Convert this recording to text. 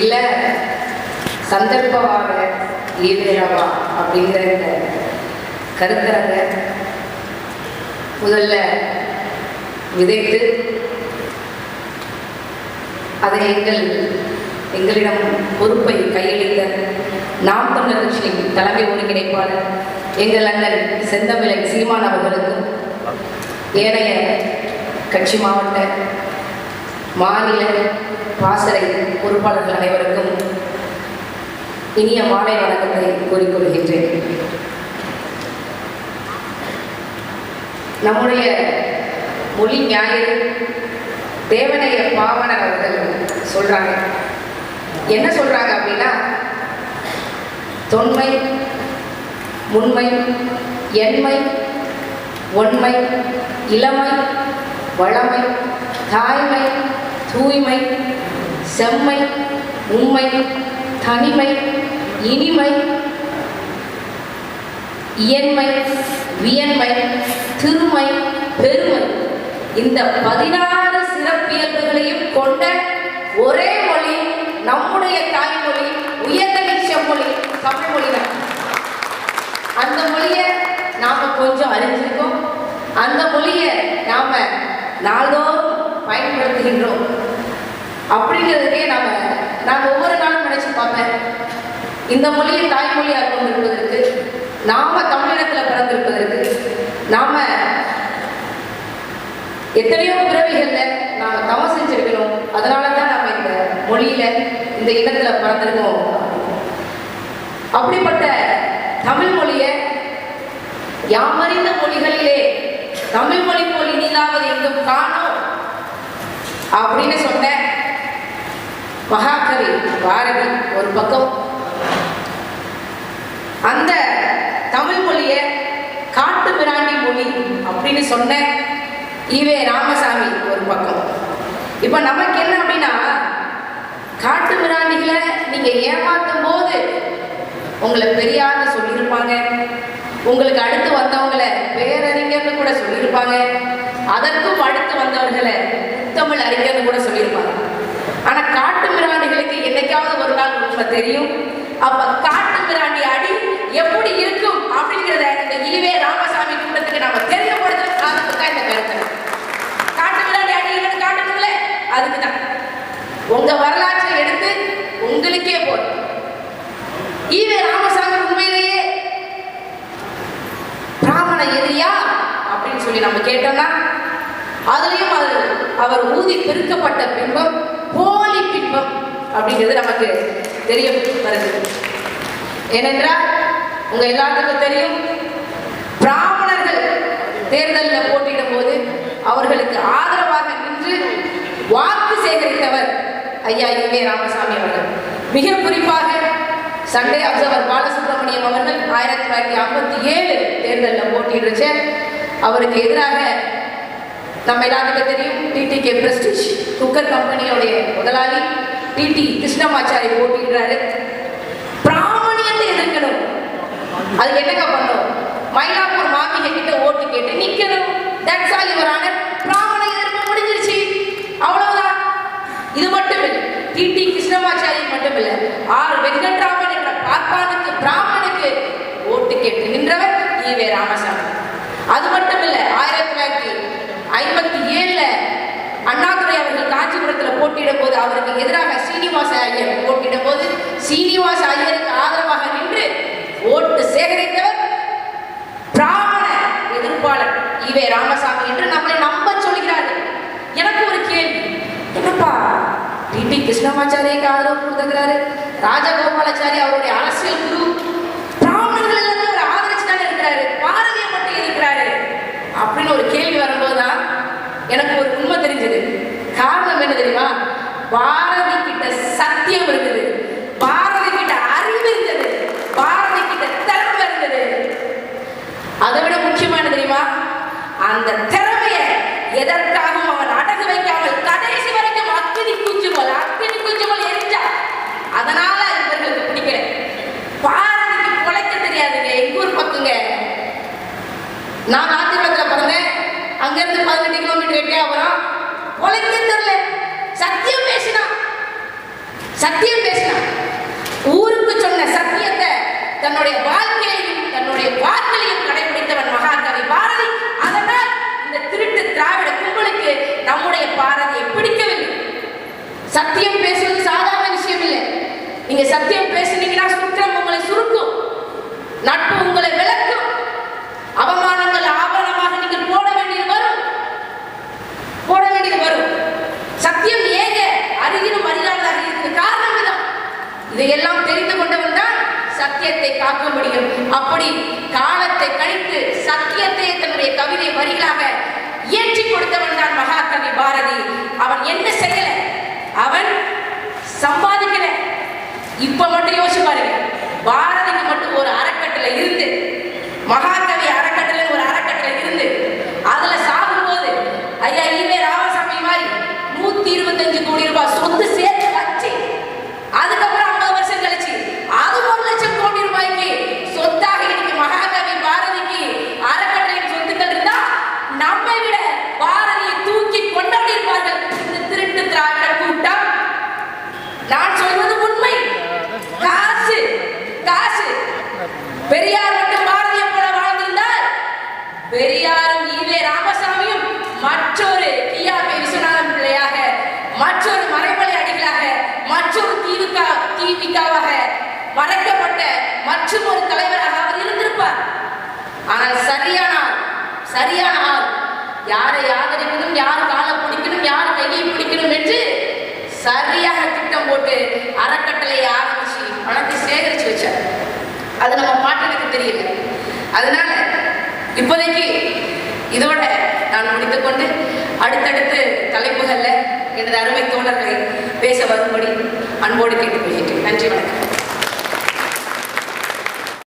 இல்லை சந்தர்ப்பவாத ஈவேராவா அப்படிங்கிற இந்த கருத்தரங்க முதல்ல விதைத்து அதை எங்களிடம் பொறுப்பை கையளித்த நாம் தமிழர் கட்சியின் தலைமை ஒருங்கிணைப்பாளர் எங்கள் அண்ணன் செந்தமிழன் சீமான் அவர்களுக்கும் ஏனைய கட்சி மாவட்ட மாநில பாசறை பொறுப்பாளர்கள் அனைவருக்கும் இனிய மாலை வணக்கத்தை கூறிக்கொள்கின்றேன். நம்முடைய மொழி ஞாயிறு தேவனைய பாவனர் அவர்கள் சொல்றாங்க. என்ன சொல்றாங்க அப்படின்னா, தொன்மை, முன்மை, எண்மை, ஒன்மை, இளமை, வளமை, தாய்மை, தூய்மை, செம்மை, உண்மை, தனிமை, இனிமை, இயன்மை, வியன்மை, திருமை, பெருமை, இந்த 16 சிறப்பியல்புகளையும் கொண்ட ஒரே மொழி நம்முடைய தாய்மொழி, உயர்தலை செம்மொழி தமிழ் மொழி தான். அந்த மொழியை நாம கொஞ்சம் அறிஞ்சிருக்கோம். அந்த மொழியை நாம நாள்தோறும் பயன்படுத்துகின்றோம். அப்படிங்கிறதுக்கே நான் ஒவ்வொரு நாளும் நினைச்சு பார்ப்பேன், இந்த மொழியை தாய்மொழியாக கொண்டிருப்பதற்கு, நாம தமிழினத்தில் பிறந்திருப்பதற்கு, நாம எத்தனையோ பிறவிகள்ல நாம தவம் செஞ்சிருக்கணும். அதனால தான் நாம இந்த மொழியில இந்த இனத்துல பிறந்திருக்கோம். அப்படிப்பட்ட தமிழ் மொழியை யாமறிந்த மொழிகளிலே தமிழ் மொழி போல் இனிதாவது எங்கும் காணோம் அப்படின்னு சொன்ன மகாகவி பாரதி ஒரு பக்கம், அந்த தமிழ் மொழியை காட்டு மிராண்டி மொழி அப்படின்னு சொன்ன ஈவே ராமசாமி ஒரு பக்கம். இப்ப நமக்கு என்ன அப்படின்னா, காட்டு மிராண்டிகளை நீங்க ஏமாத்தும் போது உங்களை பெரியார்னு சொல்லியிருப்பாங்க, உங்களுக்கு அடுத்து வந்தவங்களை பேரறிஞர்னு கூட சொல்லியிருப்பாங்க, அதற்கும் அடுத்து வந்தவர்களை தமிழ் அறிஞர்னு கூட சொல்லியிருப்பாங்க. ஆனா காட்டு மிராண்டிகளுக்கு என்னைக்காவது ஒரு நாள் உண்மை தெரியும். அப்ப காட்டு மிராண்டி அடி எப்படி இருக்கும் அப்படிங்கிறத இந்த ஈவே ராமசாமி கூட்டத்துக்கு நாம தெரியப்படுத்துறதுக்காக இந்த கருத்து. காட்டு மிராண்டி அடி என்னன்னு காட்டுங்களே, அதுக்குதான் உங்க வரலாற்றை எடுத்து உங்களுக்கே போதும். ஈவே ராமசாமி உண்மையிலேயே பிராமண எதிரியா அப்படின்னு சொல்லி நம்ம கேட்டோம்னா, அதுலயும் அவர் ஊதி பெருக்கப்பட்ட பின்பம் போலி பின்பம் அப்படிங்கிறது நமக்கு தெரிய வருது. ஏனென்றால் உங்க எல்லாத்துக்கும் தெரியும், பிராமணர்கள் தேர்தலில் போட்டியிடும் போது அவர்களுக்கு ஆதரவாக நின்று வாக்கு சேகரித்தவர் ஐயா ஈவே ராமசாமி அவர்கள். மிக குறிப்பாக சண்டே அப்சர்வர் பாலசுப்ரமணியம் அவர்கள் 1957 தேர்தலில் போட்டியிடுச்சு. அவருக்கு எதிராக நம்ம எல்லாத்துக்கும் தெரியும், டிடிகே பிரஸ்டிஜ் குக்கர் கம்பெனியோடைய முதலாளி டிடி கிருஷ்ணமாச்சாரி போட்டியிடுறாரு. பிராமணியத்தை எதிர்க்கணும், அதுக்கு என்னங்க பண்ணணும்? மயிலாப்பூர் மாமிகை கிட்ட ஓட்டு கேட்டு நிக்கணும். That's all your honour. பிராமண எதிர்ப்பு முடிஞ்சிருச்சு, அவ்வளவுதான். இது மட்டும் இல்லை, டிடி கிருஷ்ணமாச்சாரி மட்டும் இல்லை, ஆர் வெங்கட்ராமன் என்ற பார்ப்பானுக்கு பிராமணுக்கு ஓட்டு கேட்டு நின்றவர் ஈவே ராமசாமி. அது மட்டும் இல்லை, 1957 அண்ணாதுரை அவர்கள் காஞ்சிபுரத்தில் போட்டியிடும் போது அவருக்கு எதிராக சீனிவாச ஐயர் போட்டியிடும் போது சீனிவாச ஐயருக்கு ஆதரவாக நின்று ஓட்டு சேகரித்தவர் பிராமண எதிர்ப்பாளர் ஈவே ராமசாமி என்று நம்மளை நம்ப சொல்கிறார்கள். எனக்கு ஒரு கேள்வி, என்னப்பா டிடி கிருஷ்ணமாச்சாரிக்கு ஆதரவு கொடுத்துக்கிறாரு, ராஜகோபாலாச்சாரி அவருடைய அரசியல் குரு, பிராமணர்கள் எல்லாமே அவர் ஆதரிச்சு தானே இருக்கிறாரு, பாரதிய மட்டும் இருக்கிறாரு அப்படின்னு ஒரு கேள்வி வரும்போதுதான் எனக்கு ஒரு உண்மை தெரிஞ்சது. காரணம் என்ன தெரியுமா? பாரதி கிட்ட சத்தியம் இருந்தது, பாரதி கிட்ட அறிவு இருந்தது, பாரதி கிட்ட திறமை இருந்தது. அதை விட முக்கியமான தெரியுமா, அந்த திறமைய எதற்காகவும் அவன் அடகு வைக்காமல் கடைசி வரைக்கும் அக்கினி குஞ்சுமல் எரிஞ்சா. அதனால இவர்களுக்கு பிடிக்கல. பாரதிக்கு குலைக்க தெரியாதுங்க. எங்க ஊர் பக்குங்க, நான் ஆத்திரத்தில் பிறந்தேன், அங்கிருந்து 18 கிலோமீட்டர் எட்டே அப்புறம் குலைக்க தெரியல, சத்தியம் பேசினா சத்தியம் பேசினான். ஊருக்கு சொன்ன சத்தியத்தை தன்னுடைய வாழ்க்கையையும் தன்னுடைய வாக்கிலையும் கடைபிடித்தவன் மகாகவி பாரதி. அதனால் இந்த திருட்டு திராவிட கும்பலுக்கு நம்முடைய பாரதியை பிடிக்கவில்லை. சத்தியம் பேசுவது சாதாரண விஷயம் இல்லை. நீங்க சத்தியம் பேசுனீங்கன்னா சுற்றம் உங்களை சுருக்கும், நட்பு உங்களை விளக்கும், அவமானங்கள் ஆவணமாக நீங்கள் போட வேண்டியது வரும். சத்தியம் ஏக அருகிலும் அரிதானதாக இருக்கிற காரணம் இதுதான். இதையெல்லாம் தெரிந்து கொண்டவன் தான் சத்தியத்தை காக்க முடியும். அப்படி காலத்தை கழித்து சத்தியத்தை தன்னுடைய கவிதை வரிகளாக இயற்றி கொடுத்தவன் தான் மகாகவி பாரதி. அவன் என்ன செய்யல? அவன் சம்பாதிக்கல. இப்ப மட்டும் யோசிச்சு பாருங்க, பாரதிக்கு மட்டும் ஒரு அறக்கட்டளை இருந்து, மகாகவி அறக்கட்டளை ஒரு அறக்கட்டளை இருந்து, அதுல சாகும்போது ஐயா ஈவே ராமசாமி மாதிரி 125 கோடி ரூபாய் சொத்து சேர்த்து வச்சு, அதுக்கப்புறம் 50 வருஷம் கழிச்சு அது 1 லட்சம் கோடி ரூபாய்க்கு சொத்தாக இன்னைக்கு மகாகவி பாரதிக்கு அறக்கட்டளையின் சொத்துக்கள் இருந்தா நம்மை விட பாரதியை தூக்கி கொண்டாடி இருப்பார்கள் இந்த திருட்டு திராவிட கூட்டம். நான் சொல்வது உண்மை. காசு காசு. பெரியார் மட்டும் பாரதியை போல வாழ்ந்திருந்தால் பெரியாரும் ஈவே ராமசாமியும் மற்றொரு கியாபே விஸ்வநாதன் பிள்ளையாக, மற்றொரு மறைமலை அடிகளாக, மற்றொரு தீவிகாவாக மறைக்கப்பட்ட மற்றும் ஒரு தலைவராக அவர் இருந்திருப்பார். ஆனால் சரியான ஆள் யாரை ஆதரிக்கணும், யார் காலை பிடிக்கணும், யார் கையை பிடிக்கணும் என்று சரியாக திட்டம் போட்டு அறக்கட்டளையை ஆரம்பிச்சு பணத்தை சேகரிச்சு வச்சார். அது நம்ம பாட்டனுக்கு தெரியல. அதனால இப்போதைக்கு இதோட நான் முடித்துக்கொண்டு அடுத்தடுத்து தலைப்புகள்ல எனது அருமை தோழர்களை பேச வரும்படி அன்போடு கேட்டுக்கொள்கிறேன். நன்றி, வணக்கம்.